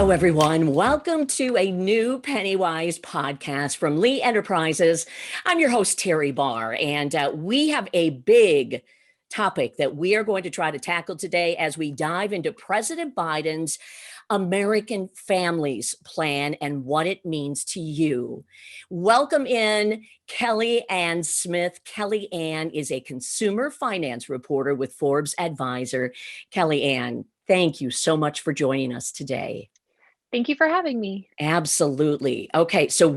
Hello, everyone. Welcome to a new PennyWise podcast from Lee Enterprises. I'm your host, Teri Barr, and we have a big topic that we are going to try to tackle today as we dive into President Biden's American Families Plan and what it means to you. Welcome in Kelly Ann Smith. Kelly Ann is a consumer finance reporter with Forbes Advisor. Kelly Ann, thank you so much for joining us today. Thank you for having me. Absolutely. Okay, so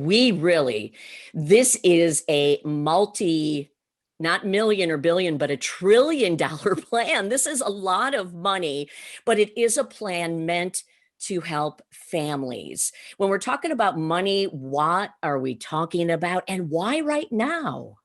this is a not million or billion, but $1 trillion plan. This is a lot of money, but it is a plan meant to help families. When we're talking about money, what are we talking about and why right now?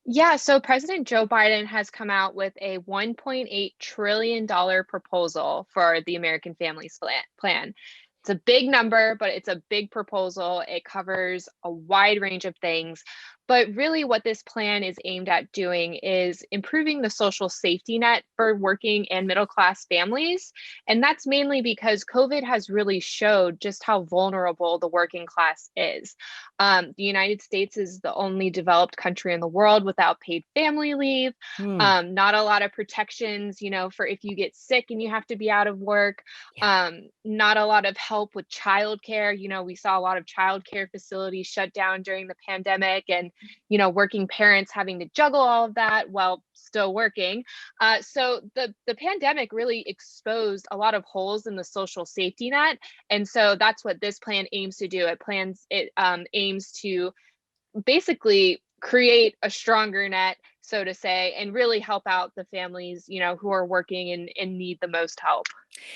Yeah, so President Joe Biden has come out with a $1.8 trillion proposal for the American Families Plan. It's a big number, but it's a big proposal. It covers a wide range of things. But really, what this plan is aimed at doing is improving the social safety net for working and middle class families. And that's mainly because COVID has really showed just how vulnerable the working class is. The United States is the only developed country in the world without paid family leave. Not a lot of protections, for if you get sick and you have to be out of work. Not a lot of help with childcare. We saw a lot of childcare facilities shut down during the pandemic, and working parents having to juggle all of that while still working. So the pandemic really exposed a lot of holes in the social safety net. And so that's what this plan aims to do. It aims to basically create a stronger net, so to say, and really help out the families, who are working and need the most help.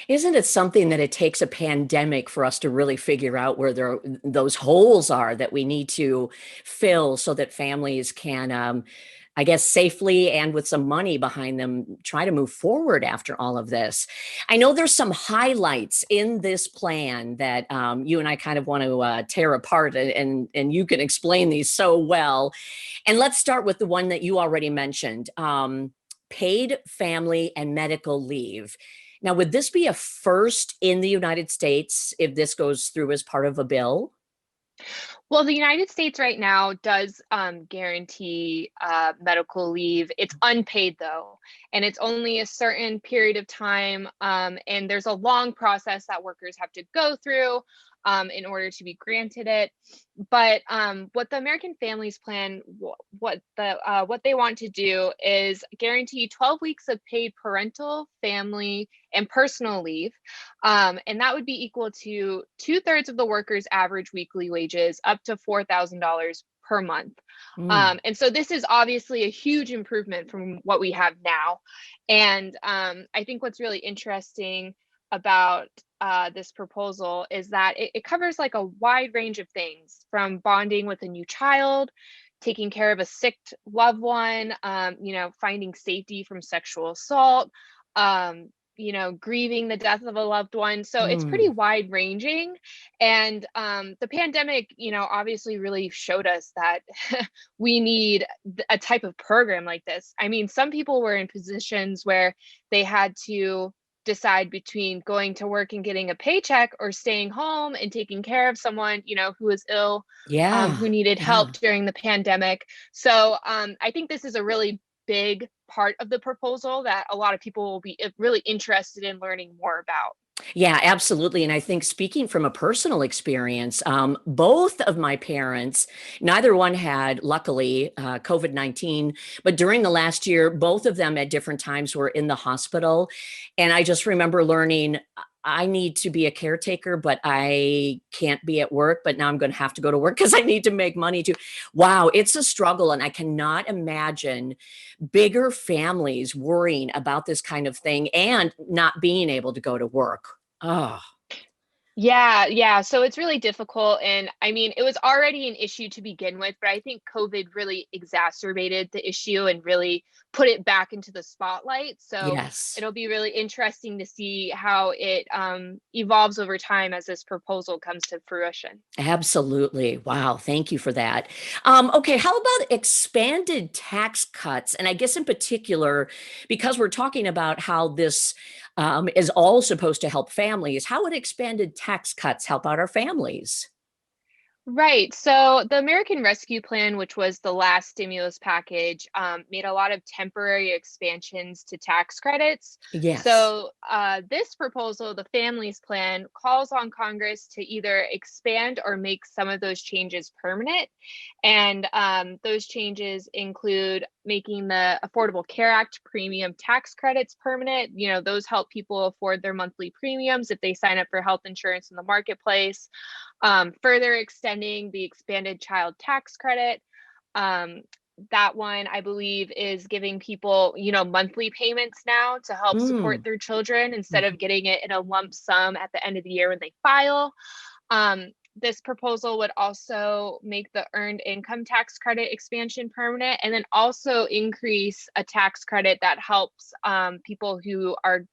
Isn't it something that it takes a pandemic for us to really figure out where those holes are that we need to fill so that families can, I guess, safely and with some money behind them, try to move forward after all of this? I know there's some highlights in this plan that you and I kind of want to tear apart, and you can explain these so well. And let's start with the one that you already mentioned, paid family and medical leave. Now, would this be a first in the United States if this goes through as part of a bill? Well, the United States right now does guarantee medical leave. It's unpaid though, and it's only a certain period of time. And there's a long process that workers have to go through in order to be granted it. But what the American Families Plan, what they want to do is guarantee 12 weeks of paid parental, family, and personal leave. And that would be equal to 2/3 of the workers' average weekly wages, up to $4,000 per month. And so this is obviously a huge improvement from what we have now. And I think what's really interesting about this proposal is that it covers like a wide range of things, from bonding with a new child, taking care of a sick loved one, finding safety from sexual assault, grieving the death of a loved one. So it's pretty wide ranging. And the pandemic, obviously really showed us that we need a type of program like this. I mean, some people were in positions where they had to decide between going to work and getting a paycheck or staying home and taking care of someone, who was ill, who needed help during the pandemic. So I think this is a really big part of the proposal that a lot of people will be really interested in learning more about. Yeah, absolutely. And I think, speaking from a personal experience, both of my parents, neither one had, luckily, COVID-19, but during the last year, both of them at different times were in the hospital. And I just remember learning, I need to be a caretaker, but I can't be at work. But now I'm going to have to go to work because I need to make money too. Wow, it's a struggle. And I cannot imagine bigger families worrying about this kind of thing and not being able to go to work. Oh, Yeah. So it's really difficult. And I mean, it was already an issue to begin with, but I think COVID really exacerbated the issue and really put it back into the spotlight. So yes. it'll be really interesting to see how it evolves over time as this proposal comes to fruition. Absolutely. Wow. Thank you for that. Okay. How about expanded tax cuts? And I guess in particular, because we're talking about how this is all supposed to help families. How would expanded tax cuts help out our families? Right. So the American Rescue Plan, which was the last stimulus package, made a lot of temporary expansions to tax credits. Yes. So this proposal, the Families Plan, calls on Congress to either expand or make some of those changes permanent. And those changes include making the Affordable Care Act premium tax credits permanent. You know, those help people afford their monthly premiums if they sign up for health insurance in the marketplace. Further extending the expanded child tax credit. Um, that one, I believe, is giving people, monthly payments now to help support Mm. their children instead of Mhm. getting it in a lump sum at the end of the year when they file. This proposal would also make the earned income tax credit expansion permanent, and then also increase a tax credit that helps people who are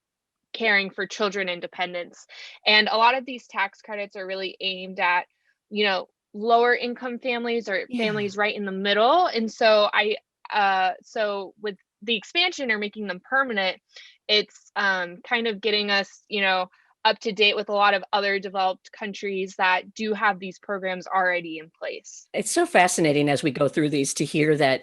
caring for children and dependents. And a lot of these tax credits are really aimed at, lower income families or Yeah. families right in the middle. And so so with the expansion or making them permanent, it's kind of getting us, up to date with a lot of other developed countries that do have these programs already in place. It's so fascinating as we go through these to hear that,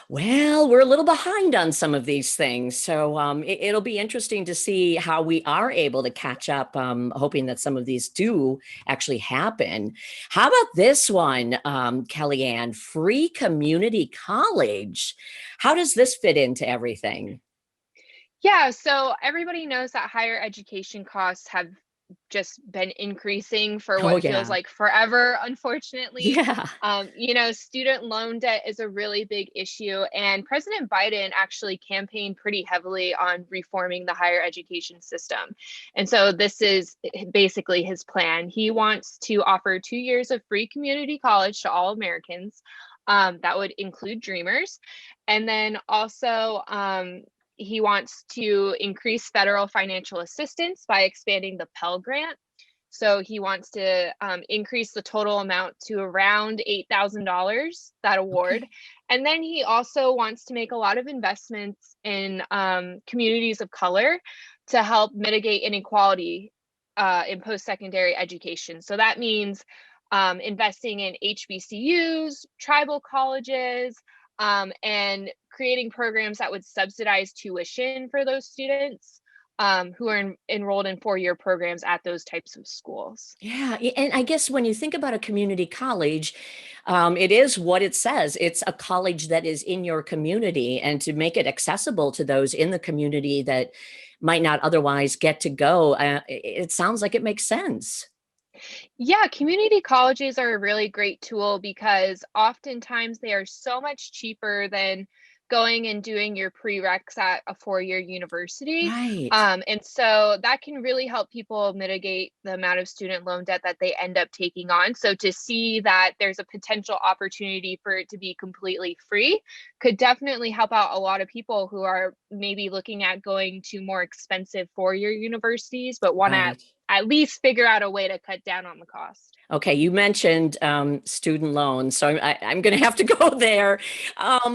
well, we're a little behind on some of these things. So it'll be interesting to see how we are able to catch up, hoping that some of these do actually happen. How about this one, Kellyanne? Free community college. How does this fit into everything? Yeah, so everybody knows that higher education costs have just been increasing for Oh, what feels yeah. like forever, unfortunately. Yeah. Student loan debt is a really big issue, and President Biden actually campaigned pretty heavily on reforming the higher education system. And so this is basically his plan. He wants to offer 2 years of free community college to all Americans. That would include Dreamers. And then also, he wants to increase federal financial assistance by expanding the Pell Grant. So he wants to increase the total amount to around $8,000, that award. Okay. And then he also wants to make a lot of investments in communities of color to help mitigate inequality in post secondary education. So that means investing in HBCUs, tribal colleges, and creating programs that would subsidize tuition for those students who are enrolled in 4-year programs at those types of schools. Yeah, and I guess when you think about a community college, it is what it says. It's a college that is in your community, and to make it accessible to those in the community that might not otherwise get to go, it sounds like it makes sense. Yeah, community colleges are a really great tool because oftentimes they are so much cheaper than going and doing your prereqs at a 4-year university. Right. And so that can really help people mitigate the amount of student loan debt that they end up taking on. So to see that there's a potential opportunity for it to be completely free could definitely help out a lot of people who are maybe looking at going to more expensive 4-year universities, but want to Right. at least figure out a way to cut down on the cost. Okay, you mentioned student loans, so I'm going to have to go there.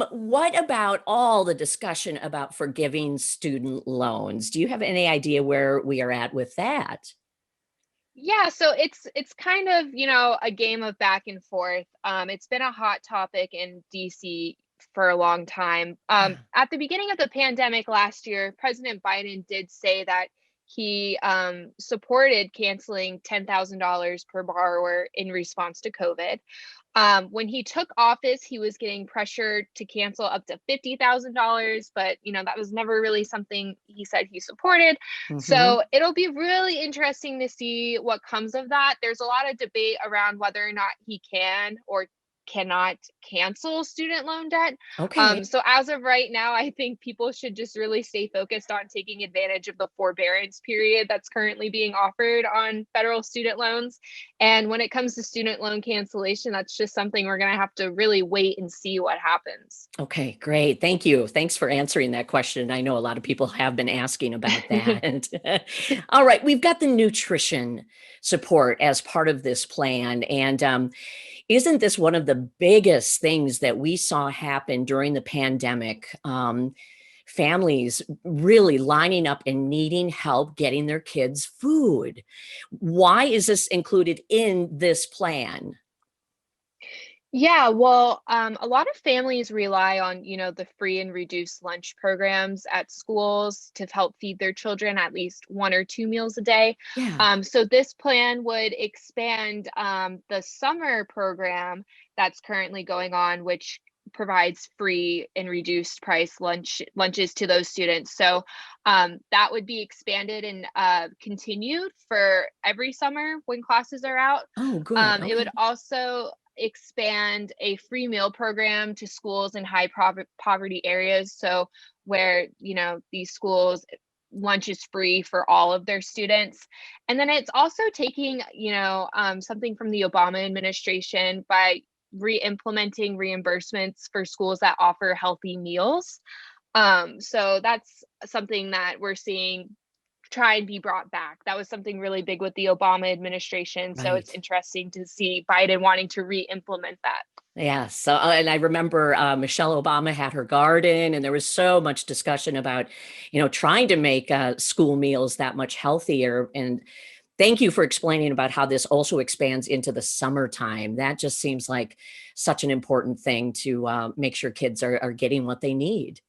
What about all the discussion about forgiving student loans? Do you have any idea where we are at with that? Yeah, so it's kind of, a game of back and forth. It's been a hot topic in DC for a long time. Yeah. At the beginning of the pandemic last year, President Biden did say that he supported canceling $10,000 per borrower in response to COVID. When he took office, he was getting pressured to cancel up to $50,000, but that was never really something he said he supported. Hmm. So it'll be really interesting to see what comes of that. There's a lot of debate around whether or not he can or cannot cancel student loan debt. Okay. So as of right now, I think people should just really stay focused on taking advantage of the forbearance period that's currently being offered on federal student loans. And when it comes to student loan cancellation, that's just something we're going to have to really wait and see what happens. Okay, great. Thank you. Thanks for answering that question. I know a lot of people have been asking about that. All right, we've got the nutrition support as part of this plan. And isn't this one of the biggest things that we saw happen during the pandemic? families really lining up and needing help getting their kids food. Why is this included in this plan? Yeah, well, a lot of families rely on, the free and reduced lunch programs at schools to help feed their children at least 1 or 2 meals a day. Yeah. So this plan would expand the summer program that's currently going on, which provides free and reduced price lunches to those students. So that would be expanded and continued for every summer when classes are out. Oh, good. It would Okay. also expand a free meal program to schools in high poverty areas. So where, these schools lunch is free for all of their students. And then it's also taking, something from the Obama administration by re-implementing reimbursements for schools that offer healthy meals. So that's something that we're seeing try and be brought back. That was something really big with the Obama administration. So it's Right. interesting to see Biden wanting to re-implement that. Yeah. So, and I remember Michelle Obama had her garden, and there was so much discussion about, trying to make school meals that much healthier. And thank you for explaining about how this also expands into the summertime. That just seems like such an important thing to make sure kids are getting what they need.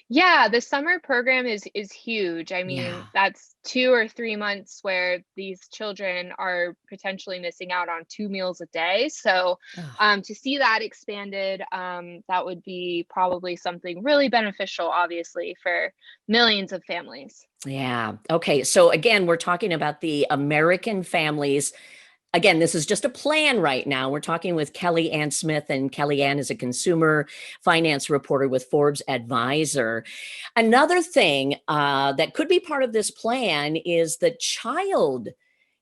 Yeah, the summer program is huge. I mean, Yeah. that's 2 or 3 months where these children are potentially missing out on 2 meals a day. So Ugh. to see that expanded, that would be probably something really beneficial, obviously, for millions of families. Yeah. Okay. So again, we're talking about the American families. Again, this is just a plan right now. We're talking with Kelly Ann Smith, and Kelly Ann is a consumer finance reporter with Forbes Advisor. Another thing that could be part of this plan is the child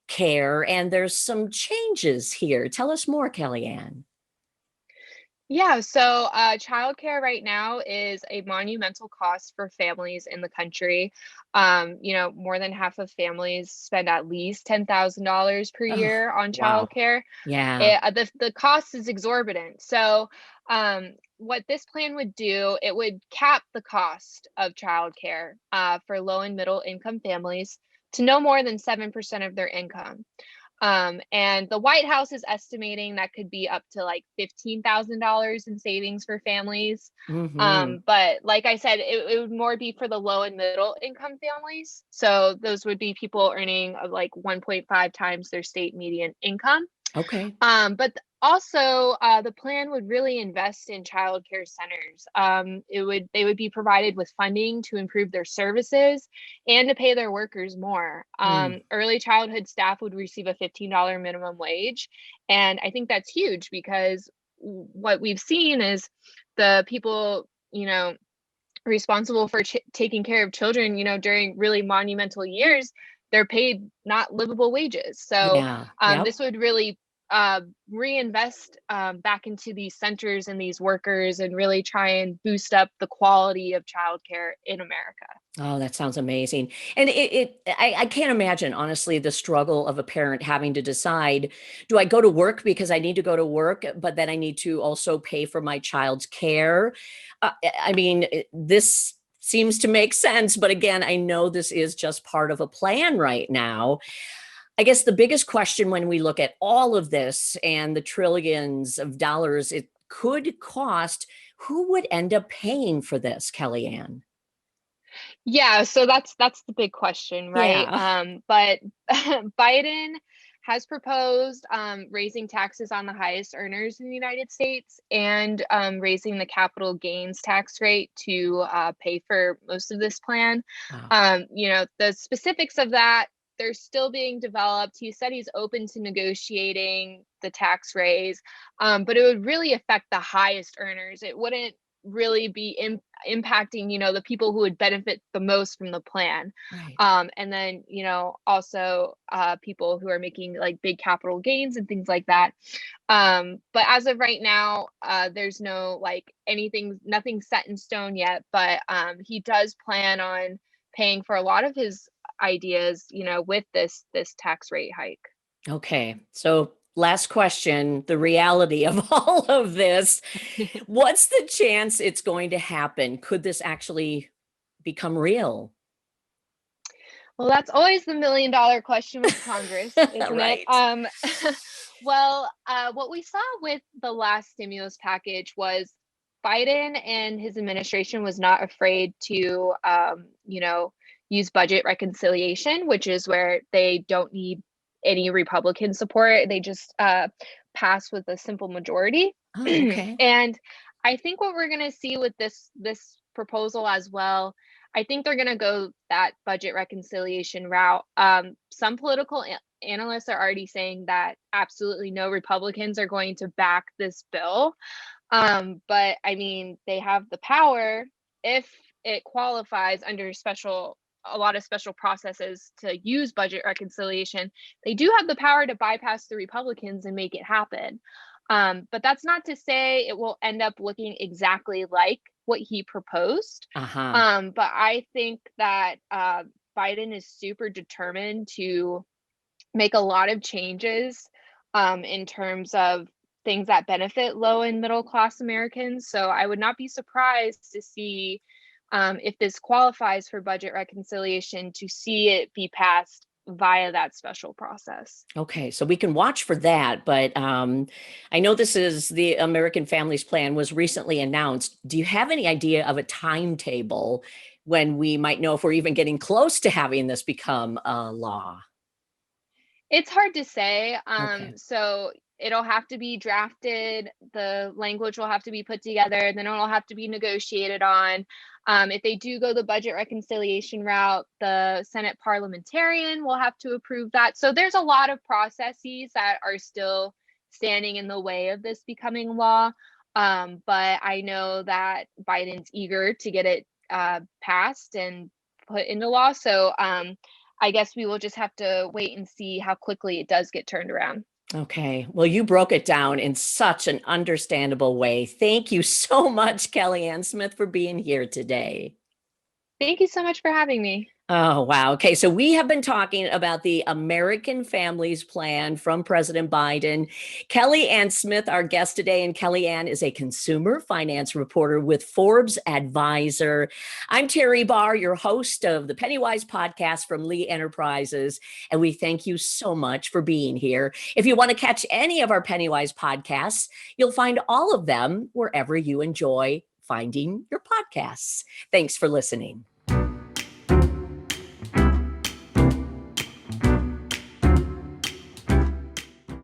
care, and there's some changes here. Tell us more, Kelly Ann. Yeah, so childcare right now is a monumental cost for families in the country. More than half of families spend at least $10,000 per Oh, year on wow. childcare. Yeah. The cost is exorbitant. So, what this plan would do, it would cap the cost of childcare for low and middle income families to no more than 7% of their income. And the White House is estimating that could be up to like $15,000 in savings for families. Hmm. But like I said, it would more be for the low and middle income families. So those would be people earning like 1.5 times their state median income. Okay. But also, the plan would really invest in childcare centers. They would be provided with funding to improve their services and to pay their workers more. Mm. Early childhood staff would receive a $15 minimum wage, and I think that's huge because what we've seen is the people, responsible for taking care of children, during really monumental years, they're paid not livable wages. So Yeah. Yep. this would really reinvest back into these centers and these workers and really try and boost up the quality of childcare in America. Oh, that sounds amazing. And I can't imagine, honestly, the struggle of a parent having to decide, do I go to work because I need to go to work, but then I need to also pay for my child's care? I mean, this seems to make sense. But again, I know this is just part of a plan right now. I guess the biggest question when we look at all of this and the trillions of dollars it could cost, who would end up paying for this, Kellyanne? Yeah, so that's the big question, right? Yeah. But Biden has proposed raising taxes on the highest earners in the United States and raising the capital gains tax rate to pay for most of this plan. Wow. The specifics of that, they're still being developed. He said he's open to negotiating the tax raise, but it would really affect the highest earners. It wouldn't really be impacting, the people who would benefit the most from the plan. Right. And then, also people who are making like big capital gains and things like that. But as of right now, there's no like nothing set in stone yet, but he does plan on paying for a lot of his ideas, with this tax rate hike. Okay. So last question, the reality of all of this. What's the chance it's going to happen? Could this actually become real? Well, that's always the million-dollar question with Congress, isn't it? Right. Well, what we saw with the last stimulus package was Biden and his administration was not afraid to, use budget reconciliation, which is where they don't need any Republican support. They just pass with a simple majority. Oh, okay. And I think what we're going to see with this proposal as well, I think they're going to go that budget reconciliation route. Some political analysts are already saying that absolutely no Republicans are going to back this bill. But I mean, they have the power if it qualifies under a lot of special processes to use budget reconciliation. They do have the power to bypass the Republicans and make it happen. But that's not to say it will end up looking exactly like what he proposed. Uh-huh. But I think that Biden is super determined to make a lot of changes in terms of things that benefit low and middle class Americans. So I would not be surprised to see if this qualifies for budget reconciliation, to see it be passed via that special process. Okay, so we can watch for that, but I know this is the American Families Plan was recently announced. Do you have any idea of a timetable when we might know if we're even getting close to having this become a law? It's hard to say. Okay. So it'll have to be drafted. The language will have to be put together. Then it'll have to be negotiated on. If they do go the budget reconciliation route, the Senate parliamentarian will have to approve that. So there's a lot of processes that are still standing in the way of this becoming law. But I know that Biden's eager to get it passed and put into law. So I guess we will just have to wait and see how quickly it does get turned around. Okay. Well, you broke it down in such an understandable way. Thank you so much, Kelly Ann Smith, for being here today. Thank you so much for having me. Oh, wow. Okay. So we have been talking about the American Families Plan from President Biden. Kelly Ann Smith, our guest today, and Kelly Ann is a consumer finance reporter with Forbes Advisor. I'm Teri Barr, your host of the PennyWise podcast from Lee Enterprises, and we thank you so much for being here. If you want to catch any of our PennyWise podcasts, you'll find all of them wherever you enjoy finding your podcasts. Thanks for listening.